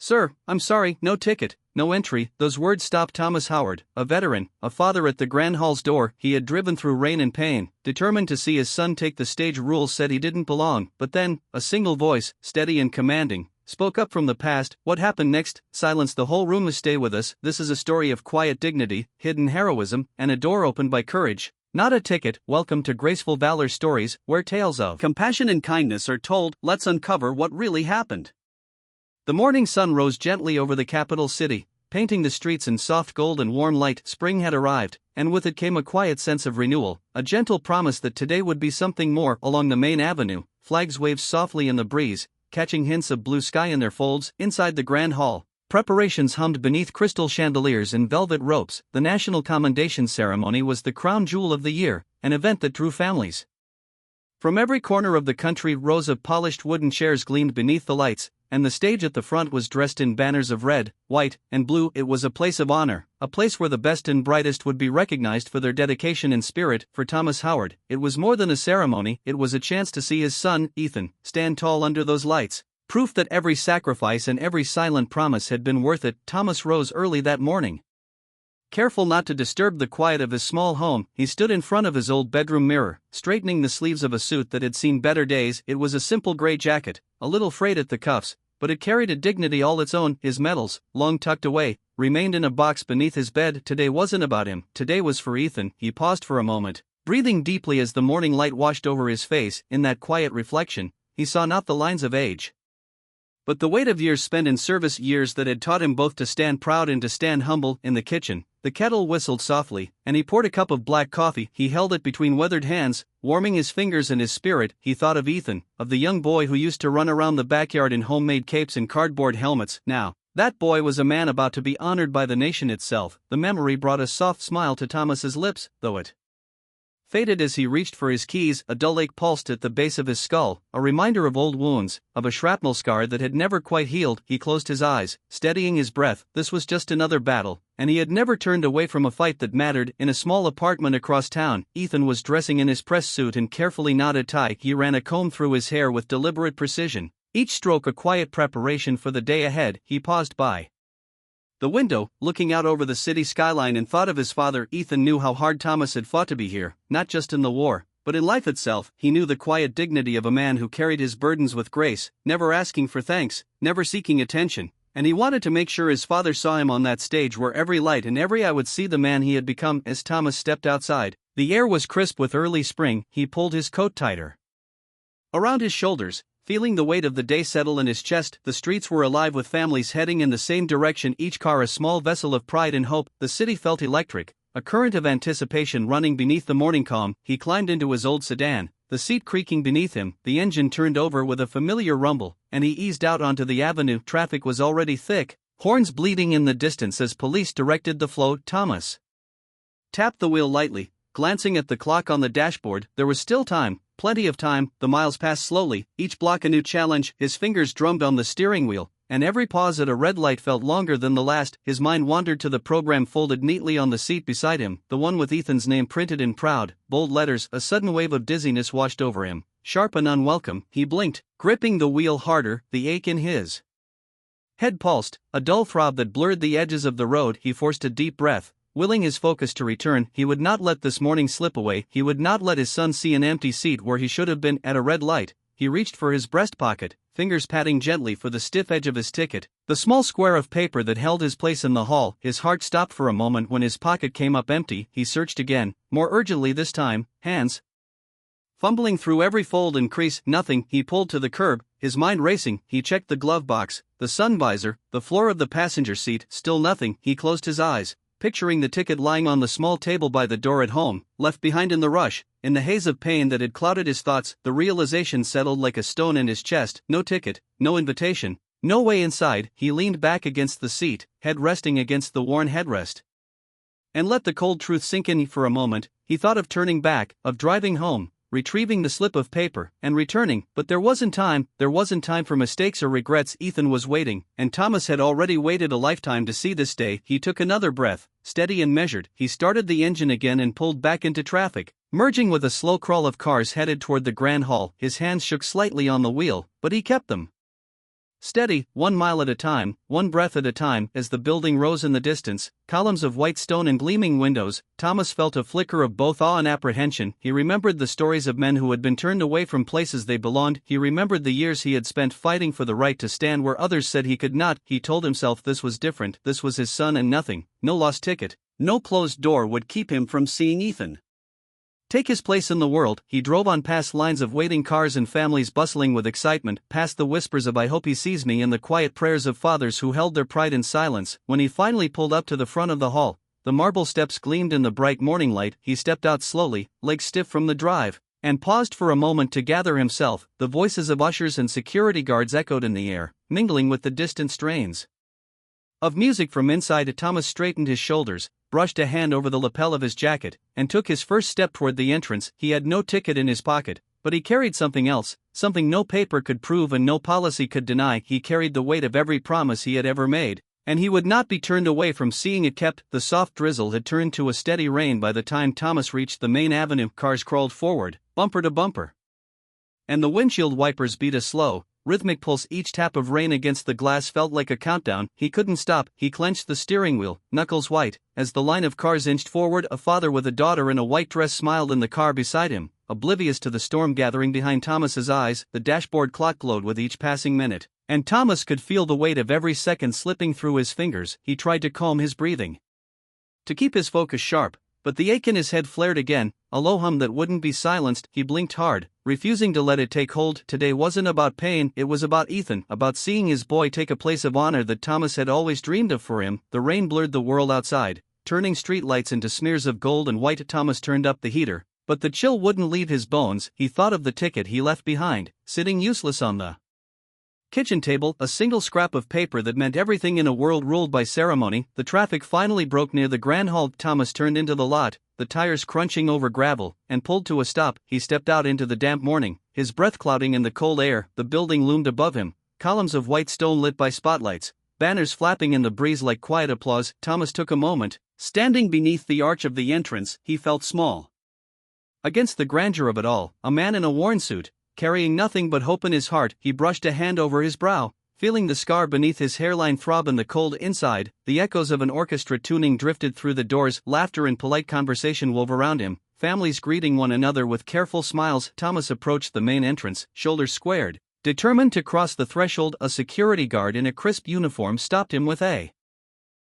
"Sir, I'm sorry, no ticket, no entry." Those words stopped Thomas Howard, a veteran, a father at the Grand Hall's door. He had driven through rain and pain, determined to see his son take the stage. Rules said he didn't belong, but then, a single voice, steady and commanding, spoke up from the past. What happened next silenced the whole room. Stay with us. This is a story of quiet dignity, hidden heroism, and a door opened by courage, not a ticket. Welcome to Graceful Valor Stories, where tales of compassion and kindness are told. Let's uncover what really happened. The morning sun rose gently over the capital city, painting the streets in soft gold and warm light. Spring had arrived, and with it came a quiet sense of renewal, a gentle promise that today would be something more. Along the main avenue, flags waved softly in the breeze, catching hints of blue sky in their folds. Inside the Grand Hall, preparations hummed beneath crystal chandeliers and velvet ropes. The National Commendation ceremony was the crown jewel of the year, an event that drew families. From every corner of the country, rows of polished wooden chairs gleamed beneath the lights, and the stage at the front was dressed in banners of red, white, and blue. It was a place of honor, a place where the best and brightest would be recognized for their dedication and spirit. For Thomas Howard, it was more than a ceremony. It was a chance to see his son, Ethan, stand tall under those lights, proof that every sacrifice and every silent promise had been worth it. Thomas rose early that morning. Careful not to disturb the quiet of his small home, he stood in front of his old bedroom mirror, straightening the sleeves of a suit that had seen better days. It was a simple gray jacket, a little frayed at the cuffs, but it carried a dignity all its own. His medals, long tucked away, remained in a box beneath his bed. Today wasn't about him, today was for Ethan. He paused for a moment, breathing deeply as the morning light washed over his face. In that quiet reflection, he saw not the lines of age, but the weight of years spent in service, years that had taught him both to stand proud and to stand humble. In the kitchen, the kettle whistled softly, and he poured a cup of black coffee. He held it between weathered hands, warming his fingers and his spirit. He thought of Ethan, of the young boy who used to run around the backyard in homemade capes and cardboard helmets. Now, that boy was a man about to be honored by the nation itself. The memory brought a soft smile to Thomas's lips, though it faded as he reached for his keys. A dull ache pulsed at the base of his skull, a reminder of old wounds, of a shrapnel scar that had never quite healed. He closed his eyes, steadying his breath. This was just another battle, and he had never turned away from a fight that mattered. In a small apartment across town, Ethan was dressing in his press suit and carefully knotted tie. He ran a comb through his hair with deliberate precision, each stroke a quiet preparation for the day ahead. He paused by the window, looking out over the city skyline, and thought of his father. Ethan knew how hard Thomas had fought to be here, not just in the war, but in life itself. He knew the quiet dignity of a man who carried his burdens with grace, never asking for thanks, never seeking attention, and he wanted to make sure his father saw him on that stage where every light and every eye would see the man he had become. As Thomas stepped outside, the air was crisp with early spring. He pulled his coat tighter around his shoulders, feeling the weight of the day settle in his chest. The streets were alive with families heading in the same direction, each car a small vessel of pride and hope. The city felt electric, a current of anticipation running beneath the morning calm. He climbed into his old sedan, the seat creaking beneath him. The engine turned over with a familiar rumble, and he eased out onto the avenue. Traffic was already thick, horns bleating in the distance as police directed the flow. Thomas tapped the wheel lightly, glancing at the clock on the dashboard. There was still time. Plenty of time. The miles passed slowly, each block a new challenge. His fingers drummed on the steering wheel, and every pause at a red light felt longer than the last. His mind wandered to the program folded neatly on the seat beside him, the one with Ethan's name printed in proud, bold letters. A sudden wave of dizziness washed over him, sharp and unwelcome. He blinked, gripping the wheel harder. The ache in his head pulsed, a dull throb that blurred the edges of the road. He forced a deep breath, willing his focus to return. He would not let this morning slip away. He would not let his son see an empty seat where he should have been. At a red light, he reached for his breast pocket, fingers patting gently for the stiff edge of his ticket, the small square of paper that held his place in the hall. His heart stopped for a moment when his pocket came up empty. He searched again, more urgently this time, hands fumbling through every fold and crease. Nothing. He pulled to the curb, his mind racing. He checked the glove box, the sun visor, the floor of the passenger seat. Still nothing. He closed his eyes, picturing the ticket lying on the small table by the door at home, left behind in the rush. In the haze of pain that had clouded his thoughts, the realization settled like a stone in his chest. No ticket, no invitation, no way inside. He leaned back against the seat, head resting against the worn headrest, and let the cold truth sink in. For a moment, he thought of turning back, of driving home, retrieving the slip of paper, and returning, but there wasn't time. There wasn't time for mistakes or regrets. Ethan was waiting, and Thomas had already waited a lifetime to see this day. He took another breath, steady and measured. He started the engine again and pulled back into traffic, merging with a slow crawl of cars headed toward the Grand Hall. His hands shook slightly on the wheel, but he kept them Steady, 1 mile at a time, one breath at a time. As the building rose in the distance, columns of white stone and gleaming windows, Thomas felt a flicker of both awe and apprehension. He remembered the stories of men who had been turned away from places they belonged. He remembered the years he had spent fighting for the right to stand where others said he could not. He told himself this was different. This was his son, and nothing, no lost ticket, no closed door would keep him from seeing Ethan take his place in the world. He drove on past lines of waiting cars and families bustling with excitement, past the whispers of "I hope he sees me" and the quiet prayers of fathers who held their pride in silence. When he finally pulled up to the front of the hall, the marble steps gleamed in the bright morning light. He stepped out slowly, legs stiff from the drive, and paused for a moment to gather himself. The voices of ushers and security guards echoed in the air, mingling with the distant strains of music from inside. Thomas straightened his shoulders, brushed a hand over the lapel of his jacket, and took his first step toward the entrance. He had no ticket in his pocket, but he carried something else, something no paper could prove and no policy could deny. He carried the weight of every promise he had ever made, and he would not be turned away from seeing it kept. The soft drizzle had turned to a steady rain by the time Thomas reached the main avenue. Cars crawled forward, bumper to bumper, and the windshield wipers beat a slow, rhythmic pulse. Each tap of rain against the glass felt like a countdown. He couldn't stop. He clenched the steering wheel, knuckles white. As the line of cars inched forward, a father with a daughter in a white dress smiled in the car beside him, oblivious to the storm gathering behind Thomas's eyes. The dashboard clock glowed with each passing minute, and Thomas could feel the weight of every second slipping through his fingers. He tried to calm his breathing, to keep his focus sharp, but the ache in his head flared again, a low hum that wouldn't be silenced. He blinked hard, refusing to let it take hold. Today wasn't about pain, it was about Ethan, about seeing his boy take a place of honor that Thomas had always dreamed of for him. The rain blurred the world outside, turning streetlights into smears of gold and white. Thomas turned up the heater, but the chill wouldn't leave his bones. He thought of the ticket he left behind, sitting useless on the kitchen table, a single scrap of paper that meant everything in a world ruled by ceremony. The traffic finally broke near the Grand Hall. Thomas turned into the lot, the tires crunching over gravel, and pulled to a stop. He stepped out into the damp morning, his breath clouding in the cold air. The building loomed above him, columns of white stone lit by spotlights, banners flapping in the breeze like quiet applause. Thomas took a moment. Standing beneath the arch of the entrance, he felt small against the grandeur of it all. A man in a worn suit, carrying nothing but hope in his heart. He brushed a hand over his brow, feeling the scar beneath his hairline throb in the cold inside. The echoes of an orchestra tuning drifted through the doors. Laughter and polite conversation wove around him, families greeting one another with careful smiles. Thomas approached the main entrance, shoulders squared, determined to cross the threshold. A security guard in a crisp uniform stopped him with a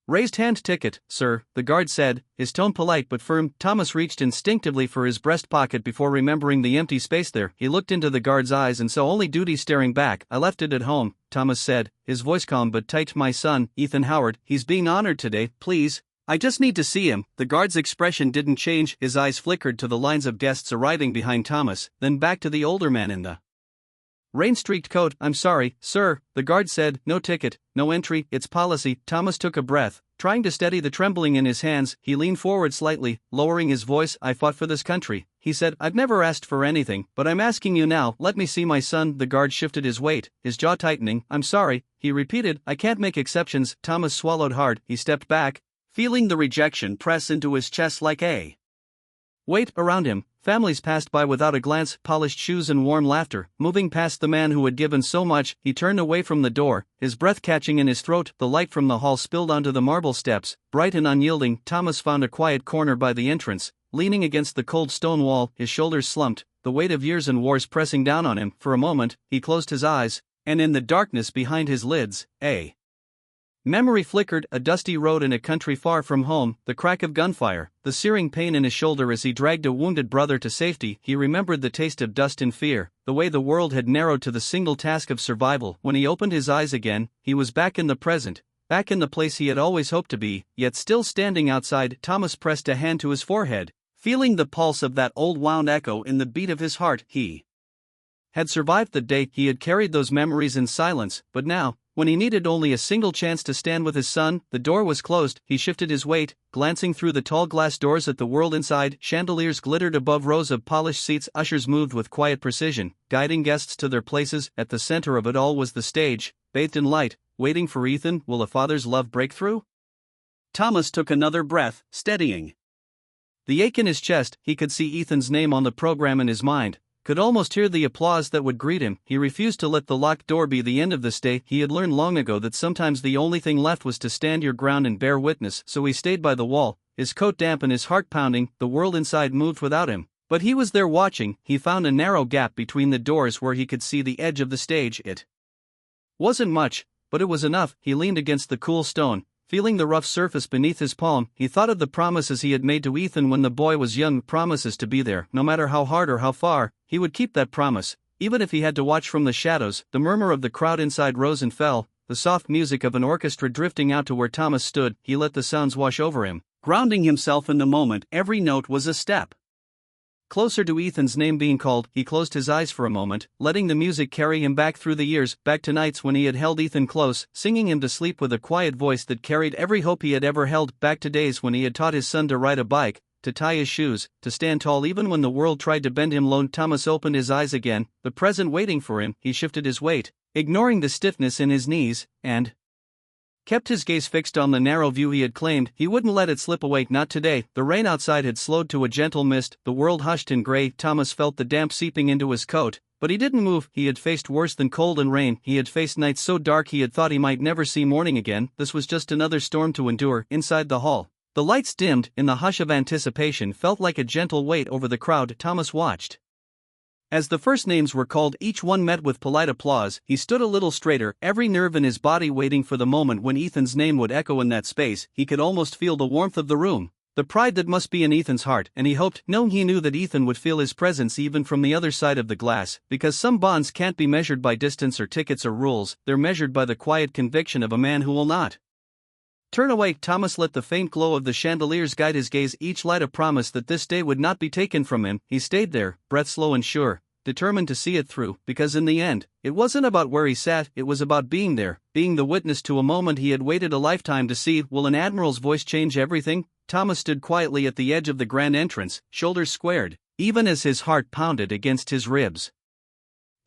raised hand. "Ticket, sir," the guard said, his tone polite but firm. Thomas reached instinctively for his breast pocket before remembering the empty space there. He looked into the guard's eyes and saw only duty staring back. "I left it at home," Thomas said, his voice calm but tight. "My son, Ethan Howard, he's being honored today. Please, I just need to see him." The guard's expression didn't change. His eyes flickered to the lines of guests arriving behind Thomas, then back to the older man in the rain-streaked coat. "I'm sorry, sir," the guard said, "no ticket, no entry, it's policy." Thomas took a breath, trying to steady the trembling in his hands. He leaned forward slightly, lowering his voice. "I fought for this country," he said. "I've never asked for anything, but I'm asking you now. Let me see my son." The guard shifted his weight, his jaw tightening. "I'm sorry," he repeated. "I can't make exceptions." Thomas swallowed hard. He stepped back, feeling the rejection press into his chest like a weight around him. Families passed by without a glance, polished shoes and warm laughter. Moving past the man who had given so much, he turned away from the door, his breath catching in his throat. The light from the hall spilled onto the marble steps, bright and unyielding. Thomas found a quiet corner by the entrance, leaning against the cold stone wall, his shoulders slumped, the weight of years and wars pressing down on him. For a moment, he closed his eyes, and in the darkness behind his lids, a memory flickered. A dusty road in a country far from home, the crack of gunfire, the searing pain in his shoulder as he dragged a wounded brother to safety. He remembered the taste of dust and fear, the way the world had narrowed to the single task of survival. When he opened his eyes again, he was back in the present, back in the place he had always hoped to be, yet still standing outside. Thomas pressed a hand to his forehead, feeling the pulse of that old wound echo in the beat of his heart. He had survived the day. He had carried those memories in silence, but now, when he needed only a single chance to stand with his son, the door was closed. He shifted his weight, glancing through the tall glass doors at the world inside. Chandeliers glittered above rows of polished seats. Ushers moved with quiet precision, guiding guests to their places. At the center of it all was the stage, bathed in light, waiting for Ethan. Will a father's love break through? Thomas took another breath, steadying the ache in his chest. He could see Ethan's name on the program in his mind, could almost hear the applause that would greet him. He refused to let the locked door be the end of the stay. He had learned long ago that sometimes the only thing left was to stand your ground and bear witness, so he stayed by the wall, his coat damp and his heart pounding. The world inside moved without him. But he was there watching. He found a narrow gap between the doors where he could see the edge of the stage. It wasn't much, but it was enough. He leaned against the cool stone, feeling the rough surface beneath his palm. He thought of the promises he had made to Ethan when the boy was young, promises to be there, no matter how hard or how far. He would keep that promise, even if he had to watch from the shadows. The murmur of the crowd inside rose and fell, the soft music of an orchestra drifting out to where Thomas stood. He let the sounds wash over him, grounding himself in the moment. Every note was a step closer to Ethan's name being called. He closed his eyes for a moment, letting the music carry him back through the years, back to nights when he had held Ethan close, singing him to sleep with a quiet voice that carried every hope he had ever held, back to days when he had taught his son to ride a bike, to tie his shoes, to stand tall even when the world tried to bend him low. Thomas opened his eyes again, the present waiting for him. He shifted his weight, ignoring the stiffness in his knees, and kept his gaze fixed on the narrow view he had claimed. He wouldn't let it slip away, not today. The rain outside had slowed to a gentle mist, the world hushed in gray. Thomas felt the damp seeping into his coat, but he didn't move. He had faced worse than cold and rain. He had faced nights so dark he had thought he might never see morning again. This was just another storm to endure. Inside the hall, the lights dimmed. In the hush of anticipation felt like a gentle weight over the crowd. Thomas watched as the first names were called. Each one met with polite applause. He stood a little straighter, every nerve in his body waiting for the moment when Ethan's name would echo in that space. He could almost feel the warmth of the room, the pride that must be in Ethan's heart, and he hoped, no, he knew that Ethan would feel his presence even from the other side of the glass, because some bonds can't be measured by distance or tickets or rules. They're measured by the quiet conviction of a man who will not turn away. Thomas let the faint glow of the chandeliers guide his gaze, each light a promise that this day would not be taken from him. He stayed there, breath slow and sure, determined to see it through, because in the end, it wasn't about where he sat, it was about being there, being the witness to a moment he had waited a lifetime to see. Will an admiral's voice change everything? Thomas stood quietly at the edge of the grand entrance, shoulders squared, even as his heart pounded against his ribs.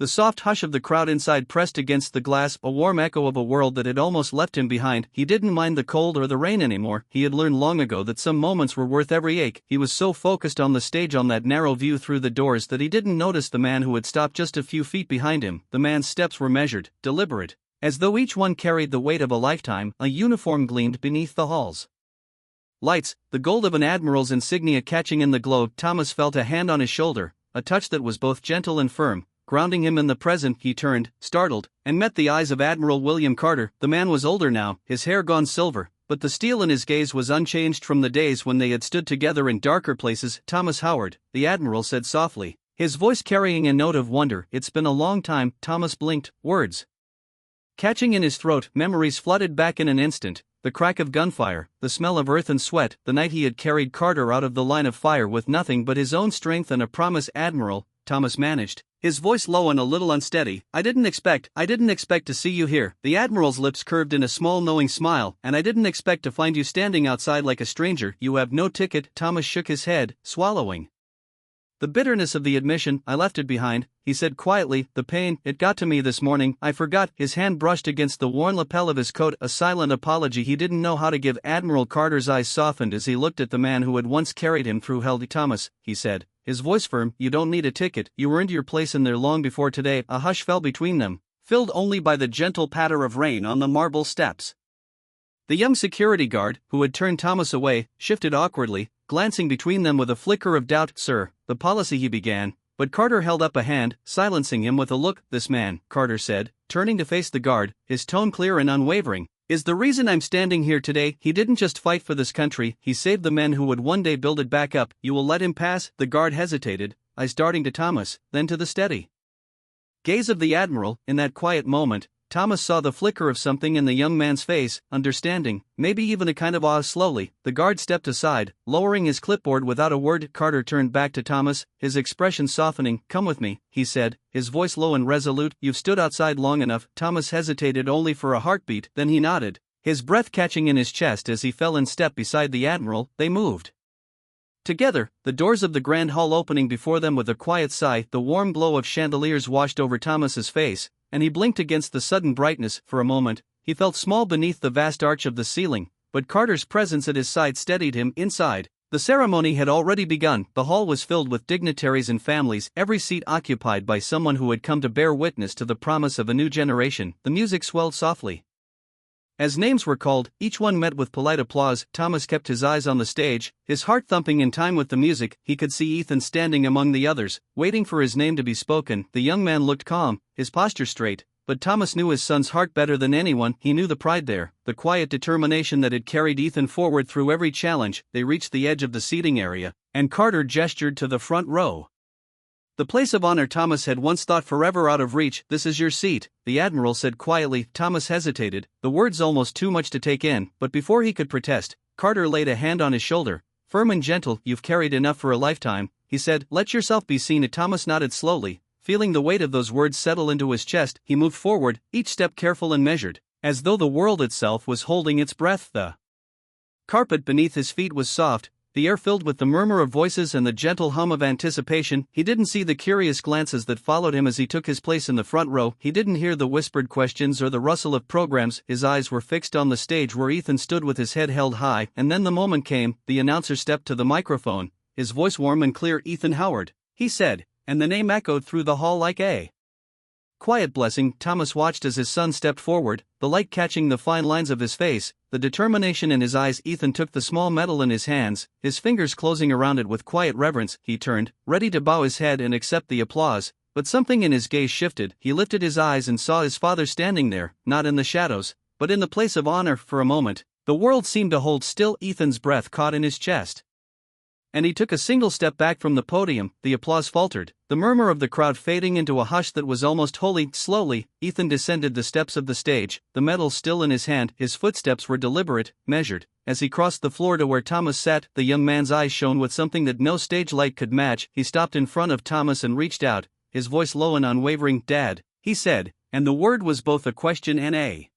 The soft hush of the crowd inside pressed against the glass, a warm echo of a world that had almost left him behind. He didn't mind the cold or the rain anymore. He had learned long ago that some moments were worth every ache. He was so focused on the stage, on that narrow view through the doors, that he didn't notice the man who had stopped just a few feet behind him. The man's steps were measured, deliberate, as though each one carried the weight of a lifetime. A uniform gleamed beneath the hall's lights, the gold of an admiral's insignia catching in the glow. Thomas felt a hand on his shoulder, a touch that was both gentle and firm, grounding him in the present. He turned, startled, and met the eyes of Admiral William Carter. The man was older now, his hair gone silver, but the steel in his gaze was unchanged from the days when they had stood together in darker places. Thomas Howard, the Admiral said softly, his voice carrying a note of wonder. It's been a long time. Thomas blinked, words catching in his throat. Memories flooded back in an instant, the crack of gunfire, the smell of earth and sweat, the night he had carried Carter out of the line of fire with nothing but his own strength and a promise. Admiral, Thomas managed, his voice low and a little unsteady, I didn't expect to see you here. The Admiral's lips curved in a small knowing smile. And I didn't expect to find you standing outside like a stranger. You have no ticket. Thomas shook his head, swallowing the bitterness of the admission. I left it behind, he said quietly. The pain, it got to me this morning. I forgot. His hand brushed against the worn lapel of his coat, a silent apology he didn't know how to give. Admiral Carter's eyes softened as he looked at the man who had once carried him through hell. Thomas, he said, his voice firm, you don't need a ticket. You earned your place in there long before today. A hush fell between them, filled only by the gentle patter of rain on the marble steps. The young security guard, who had turned Thomas away, shifted awkwardly, glancing between them with a flicker of doubt. Sir, the policy, he began, but Carter held up a hand, silencing him with a look. This man, Carter said, turning to face the guard, his tone clear and unwavering, is the reason I'm standing here today. He didn't just fight for this country, he saved the men who would one day build it back up. You will let him pass? The guard hesitated, eyes darting to Thomas, then to the steady gaze of the Admiral. In that quiet moment, Thomas saw the flicker of something in the young man's face, understanding, maybe even a kind of awe. Slowly, the guard stepped aside, lowering his clipboard without a word. Carter turned back to Thomas, his expression softening. Come with me, he said, his voice low and resolute. You've stood outside long enough. Thomas hesitated only for a heartbeat, then he nodded, his breath catching in his chest as he fell in step beside the Admiral. They moved together, the doors of the grand hall opening before them with a quiet sigh. The warm glow of chandeliers washed over Thomas's face, and he blinked against the sudden brightness. For a moment, he felt small beneath the vast arch of the ceiling, but Carter's presence at his side steadied him. Inside, The ceremony had already begun. The hall was filled with dignitaries and families, every seat occupied by someone who had come to bear witness to the promise of a new generation. The music swelled softly. As names were called, each one met with polite applause. Thomas kept his eyes on the stage, his heart thumping in time with the music. He could see Ethan standing among the others, waiting for his name to be spoken. The young man looked calm, his posture straight, but Thomas knew his son's heart better than anyone. He knew the pride there, the quiet determination that had carried Ethan forward through every challenge. They reached the edge of the seating area, and Carter gestured to the front row. The place of honor Thomas had once thought forever out of reach. "This is your seat," the Admiral said quietly. Thomas hesitated, the words almost too much to take in, but before he could protest, Carter laid a hand on his shoulder. "Firm and gentle, you've carried enough for a lifetime," he said. "Let yourself be seen." Thomas nodded slowly, feeling the weight of those words settle into his chest. He moved forward, each step careful and measured, as though the world itself was holding its breath. The carpet beneath his feet was soft, the air filled with the murmur of voices and the gentle hum of anticipation. He didn't see the curious glances that followed him as he took his place in the front row. He didn't hear the whispered questions or the rustle of programs. His eyes were fixed on the stage where Ethan stood with his head held high. And then the moment came. The announcer stepped to the microphone, his voice warm and clear. "Ethan Howard," he said, and the name echoed through the hall like a quiet blessing. Thomas watched as his son stepped forward, the light catching the fine lines of his face, the determination in his eyes. Ethan took the small medal in his hands, his fingers closing around it with quiet reverence. He turned, ready to bow his head and accept the applause, but something in his gaze shifted. He lifted his eyes and saw his father standing there, not in the shadows, but in the place of honor. For a moment, the world seemed to hold still. Ethan's breath caught in his chest, and he took a single step back from the podium. The applause faltered, the murmur of the crowd fading into a hush that was almost holy. Slowly, Ethan descended the steps of the stage, the medal still in his hand. His footsteps were deliberate, measured. As he crossed the floor to where Thomas sat, the young man's eyes shone with something that no stage light could match. He stopped in front of Thomas and reached out, his voice low and unwavering. "Dad," he said, and the word was both a question and a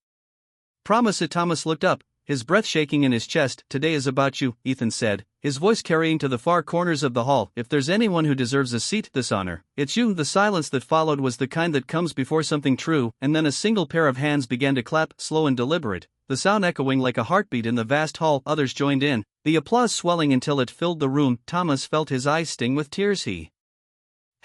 promise. Thomas looked up, his breath shaking in his chest. "Today is about you," Ethan said, his voice carrying to the far corners of the hall. "If there's anyone who deserves a seat, this honor, it's you." The silence that followed was the kind that comes before something true, and then a single pair of hands began to clap, slow and deliberate, the sound echoing like a heartbeat in the vast hall. Others joined in, the applause swelling until it filled the room. Thomas felt his eyes sting with tears he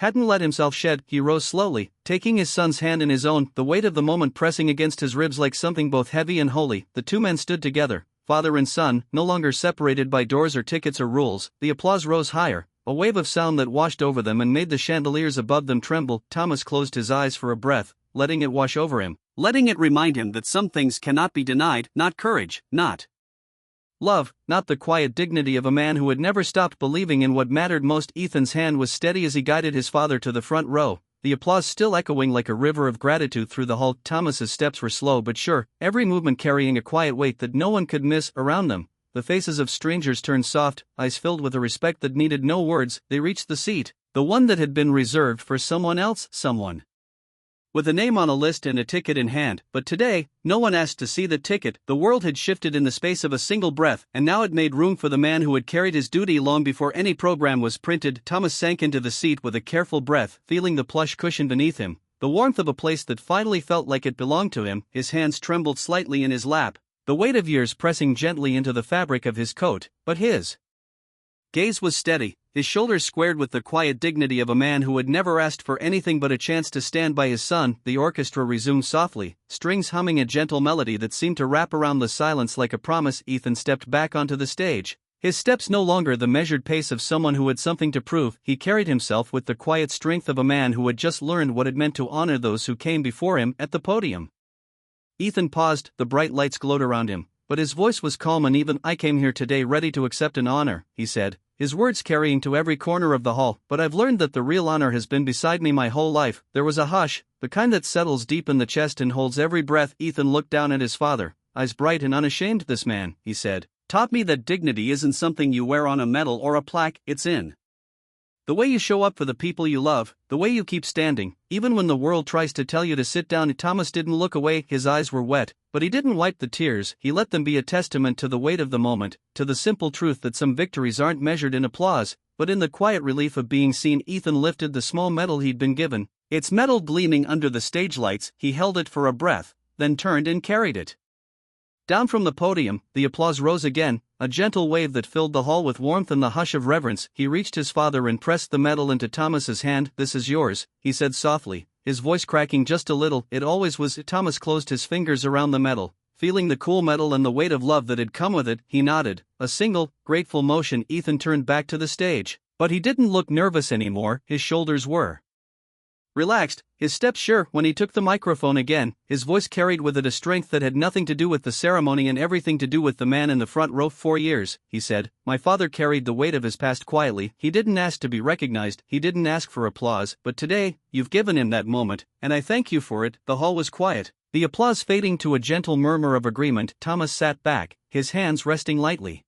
hadn't let himself shed. He rose slowly, taking his son's hand in his own, the weight of the moment pressing against his ribs like something both heavy and holy. The two men stood together, father and son, no longer separated by doors or tickets or rules. The applause rose higher, a wave of sound that washed over them and made the chandeliers above them tremble. Thomas closed his eyes for a breath, letting it wash over him, letting it remind him that some things cannot be denied. Not courage, not love, not the quiet dignity of a man who had never stopped believing in what mattered most. Ethan's hand was steady as he guided his father to the front row, the applause still echoing like a river of gratitude through the hall. Thomas's steps were slow but sure, every movement carrying a quiet weight that no one could miss. Around them, the faces of strangers turned soft, eyes filled with a respect that needed no words. They reached the seat, the one that had been reserved for someone else, someone with a name on a list and a ticket in hand. But today, no one asked to see the ticket. The world had shifted in the space of a single breath, and now it made room for the man who had carried his duty long before any program was printed. Thomas sank into the seat with a careful breath, feeling the plush cushion beneath him, the warmth of a place that finally felt like it belonged to him. His hands trembled slightly in his lap, the weight of years pressing gently into the fabric of his coat, but his gaze was steady, his shoulders squared with the quiet dignity of a man who had never asked for anything but a chance to stand by his son. The orchestra resumed softly, strings humming a gentle melody that seemed to wrap around the silence like a promise. Ethan stepped back onto the stage, his steps no longer the measured pace of someone who had something to prove. He carried himself with the quiet strength of a man who had just learned what it meant to honor those who came before him. At the podium, Ethan paused, the bright lights glowed around him, but his voice was calm and even. "I came here today ready to accept an honor," he said, his words carrying to every corner of the hall. "But I've learned that the real honor has been beside me my whole life." There was a hush, the kind that settles deep in the chest and holds every breath. Ethan looked down at his father, eyes bright and unashamed. "This man," he said, "taught me that dignity isn't something you wear on a medal or a plaque, it's in the way you show up for the people you love, the way you keep standing, even when the world tries to tell you to sit down." Thomas didn't look away, his eyes were wet, but he didn't wipe the tears. He let them be a testament to the weight of the moment, to the simple truth that some victories aren't measured in applause, but in the quiet relief of being seen. Ethan lifted the small medal he'd been given, its metal gleaming under the stage lights. He held it for a breath, then turned and carried it Down from the podium, the applause rose again, a gentle wave that filled the hall with warmth and the hush of reverence. He reached his father and pressed the medal into Thomas's hand. "This is yours," he said softly, his voice cracking just a little. "It always was." Thomas closed his fingers around the medal, feeling the cool metal and the weight of love that had come with it. He nodded, a single, grateful motion. Ethan turned back to the stage, but he didn't look nervous anymore. His shoulders were relaxed, his steps sure. When he took the microphone again, his voice carried with it a strength that had nothing to do with the ceremony and everything to do with the man in the front row. "For years," he said, "my father carried the weight of his past quietly. He didn't ask to be recognized, he didn't ask for applause, but today, you've given him that moment, and I thank you for it." The hall was quiet, the applause fading to a gentle murmur of agreement. Thomas sat back, his hands resting lightly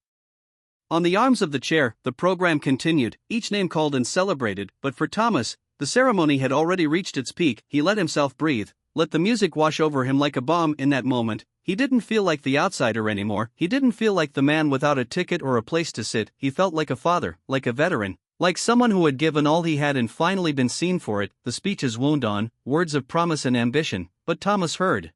on the arms of the chair. The program continued, each name called and celebrated, but for Thomas, the ceremony had already reached its peak. He let himself breathe, let the music wash over him like a balm. In that moment, he didn't feel like the outsider anymore. He didn't feel like the man without a ticket or a place to sit. He felt like a father, like a veteran, like someone who had given all he had and finally been seen for it. The speeches wound on, words of promise and ambition, but Thomas heard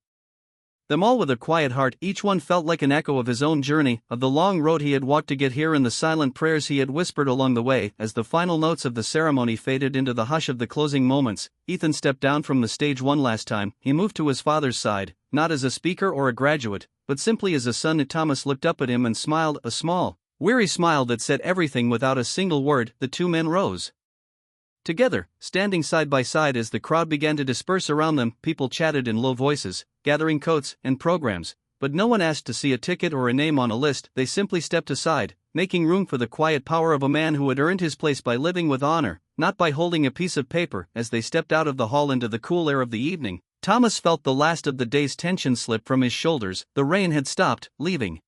them all with a quiet heart. Each one felt like an echo of his own journey, of the long road he had walked to get here and the silent prayers he had whispered along the way. As the final notes of the ceremony faded into the hush of the closing moments, Ethan stepped down from the stage one last time. He moved to his father's side, not as a speaker or a graduate, but simply as a son. Thomas looked up at him and smiled, a small, weary smile that said everything without a single word. The two men rose together, standing side by side. As the crowd began to disperse around them, people chatted in low voices, gathering coats and programs, but no one asked to see a ticket or a name on a list. They simply stepped aside, making room for the quiet power of a man who had earned his place by living with honor, not by holding a piece of paper. As they stepped out of the hall into the cool air of the evening, Thomas felt the last of the day's tension slip from his shoulders. The rain had stopped, leaving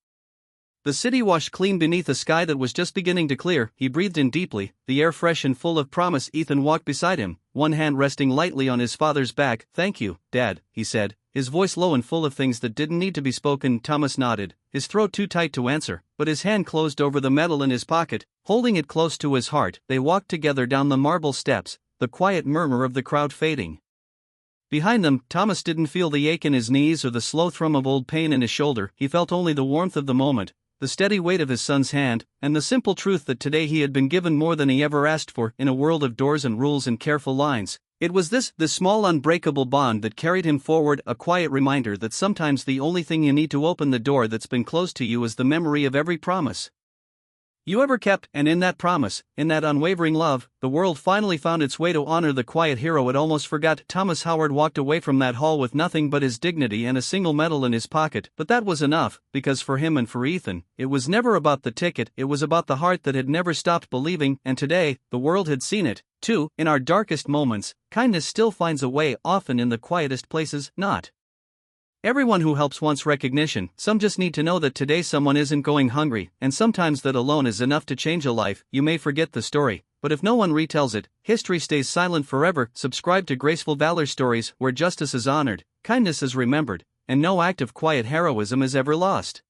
the city washed clean beneath a sky that was just beginning to clear. He breathed in deeply, the air fresh and full of promise. Ethan walked beside him, one hand resting lightly on his father's back. "Thank you, Dad," he said, his voice low and full of things that didn't need to be spoken. Thomas nodded, his throat too tight to answer, but his hand closed over the medal in his pocket, holding it close to his heart. They walked together down the marble steps, the quiet murmur of the crowd fading behind them. Thomas didn't feel the ache in his knees or the slow thrum of old pain in his shoulder. He felt only the warmth of the moment, the steady weight of his son's hand, and the simple truth that today he had been given more than he ever asked for. In a world of doors and rules and careful lines, it was this small unbreakable bond that carried him forward, a quiet reminder that sometimes the only thing you need to open the door that's been closed to you is the memory of every promise you ever kept. And in that promise, in that unwavering love, the world finally found its way to honor the quiet hero it almost forgot. Thomas Howard walked away from that hall with nothing but his dignity and a single medal in his pocket, but that was enough, because for him and for Ethan, it was never about the ticket, it was about the heart that had never stopped believing. And today, the world had seen it, too. In our darkest moments, kindness still finds a way, often in the quietest places. Not everyone who helps wants recognition, some just need to know that today someone isn't going hungry, and sometimes that alone is enough to change a life. You may forget the story, but if no one retells it, history stays silent forever. Subscribe to Graceful Valor Stories, where justice is honored, kindness is remembered, and no act of quiet heroism is ever lost.